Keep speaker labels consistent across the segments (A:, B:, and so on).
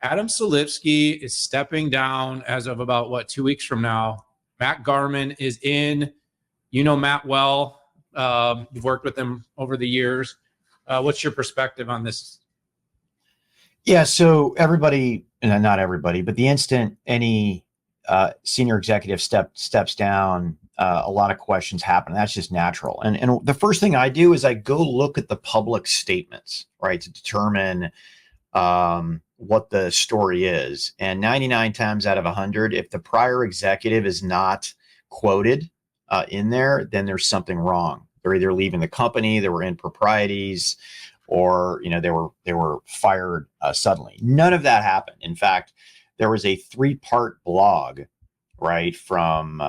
A: Adam Selipsky is stepping down as of about, 2 weeks from now. Matt Garman is in. You know Matt well. You've worked with him over the years. What's your perspective on this?
B: Yeah, so everybody, and not everybody, but the instant any senior executive steps down, a lot of questions happen. That's just natural. And the first thing I do is I go look at the public statements, right, to determine what the story is. And 99 times out of 100, if the prior executive is not quoted in there, then there's something wrong. They're either leaving the company, there were improprieties, or they were fired suddenly. None of that happened. In fact, there was a 3-part blog, right, from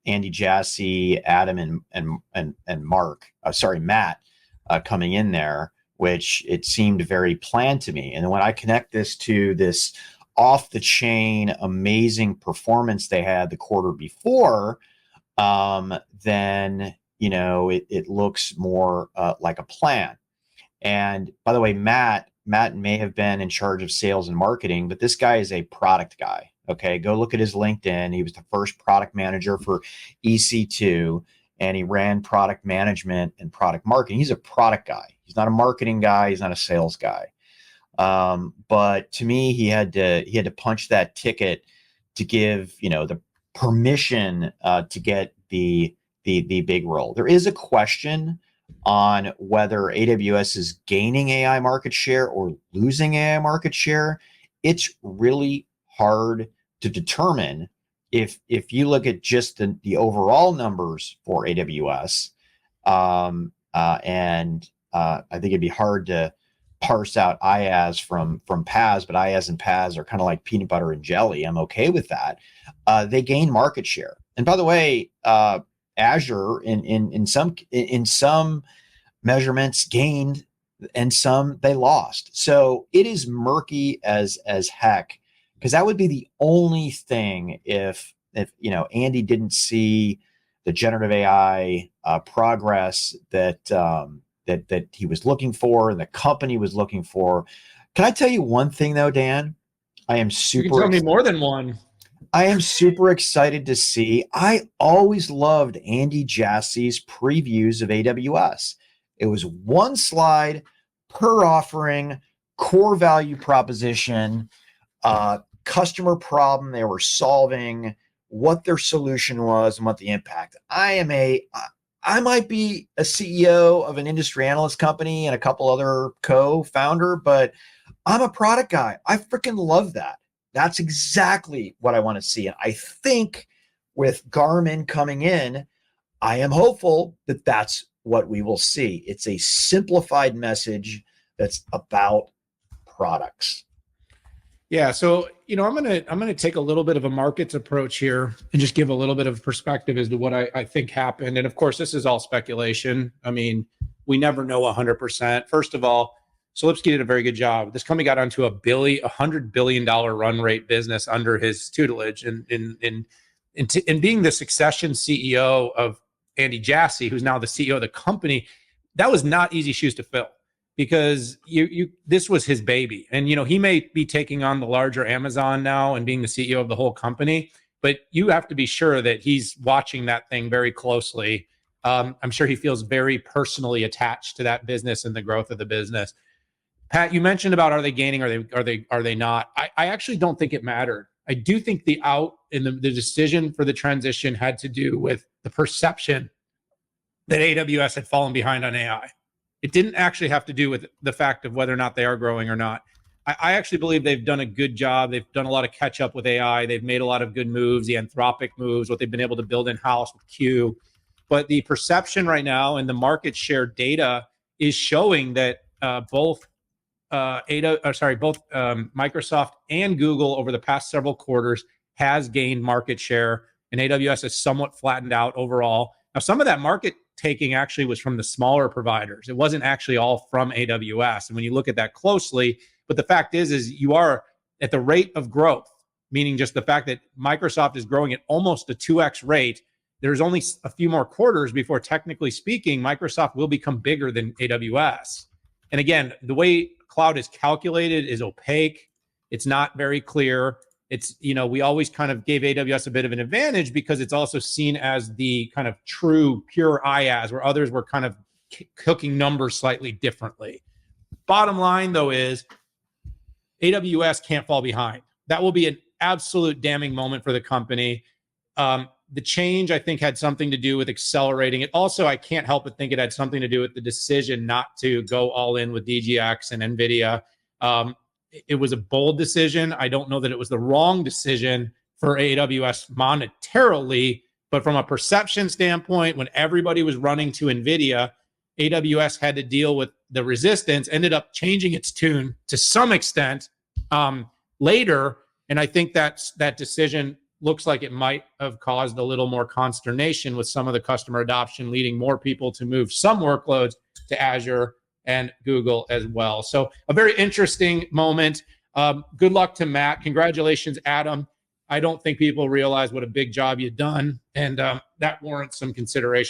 B: Andy Jassy, Adam, and Matt, coming in there, which it seemed very planned to me. And when I connect this to this off the chain, amazing performance they had the quarter before, then it looks more like a plan. And by the way, Matt may have been in charge of sales and marketing, but this guy is a product guy. Okay, go look at his LinkedIn. He was the first product manager for EC2, and he ran product management and product marketing. He's a product guy. He's not a marketing guy. He's not a sales guy. But to me, he had to punch that ticket to give the permission to get the big role. There is a question on whether AWS is gaining AI market share or losing AI market share. It's really hard to determine. If you look at just the overall numbers for AWS, and I think it'd be hard to parse out IaaS from PaaS, but IaaS and PaaS are kind of like peanut butter and jelly. I'm okay with that. They gain market share. And by the way, Azure in some measurements gained, and some they lost. So it is murky as heck, because that would be the only thing if Andy didn't see the generative AI progress that he was looking for and the company was looking for. Can I tell you one thing though, Dan? I am super.
A: You can tell me more than one.
B: I am super excited to see. I always loved Andy Jassy's previews of AWS. It was one slide per offering, core value proposition, customer problem they were solving, what their solution was, and what the impact. I might be a CEO of an industry analyst company and a couple other co-founder, but I'm a product guy. I freaking love that. That's exactly what I want to see. And I think with Garmin coming in, I am hopeful that that's what we will see. It's a simplified message that's about products.
A: Yeah, so I'm gonna take a little bit of a markets approach here and just give a little bit of perspective as to what I think happened. And of course, this is all speculation. I mean, we never know 100%. First of all, Selipsky did a very good job. This company got onto $100 billion run rate business under his tutelage, and being the succession CEO of Andy Jassy, who's now the CEO of the company, that was not easy shoes to fill, because this was his baby. And he may be taking on the larger Amazon now and being the CEO of the whole company, but you have to be sure that he's watching that thing very closely. I'm sure he feels very personally attached to that business and the growth of the business. Pat, you mentioned about, are they gaining? Are they not? I actually don't think it mattered. I do think the decision for the transition had to do with the perception that AWS had fallen behind on AI. It didn't actually have to do with the fact of whether or not they are growing or not. I actually believe they've done a good job. They've done a lot of catch up with AI. They've made a lot of good moves, the Anthropic moves, what they've been able to build in-house with Q. But the perception right now and the market share data is showing that both Microsoft and Google over the past several quarters has gained market share, and AWS has somewhat flattened out overall. Now, some of that market taking actually was from the smaller providers. It wasn't actually all from AWS. And when you look at that closely, but the fact is you are at the rate of growth, meaning just the fact that Microsoft is growing at almost a 2x rate. There's only a few more quarters before, technically speaking, Microsoft will become bigger than AWS. And again, the way cloud is calculated is opaque. It's not very clear. It's, we always kind of gave AWS a bit of an advantage because it's also seen as the kind of true pure IaaS, where others were kind of cooking numbers slightly differently. Bottom line, though, is AWS can't fall behind. That will be an absolute damning moment for the company. The change, I think, had something to do with accelerating it. Also, I can't help but think it had something to do with the decision not to go all in with DGX and NVIDIA. It was a bold decision. I don't know that it was the wrong decision for AWS monetarily, but from a perception standpoint, when everybody was running to NVIDIA, AWS had to deal with the resistance, ended up changing its tune to some extent later. And I think that decision looks like it might have caused a little more consternation with some of the customer adoption, leading more people to move some workloads to Azure and Google as well. So a very interesting moment. Good luck to Matt. Congratulations, Adam. I don't think people realize what a big job you've done, and that warrants some consideration.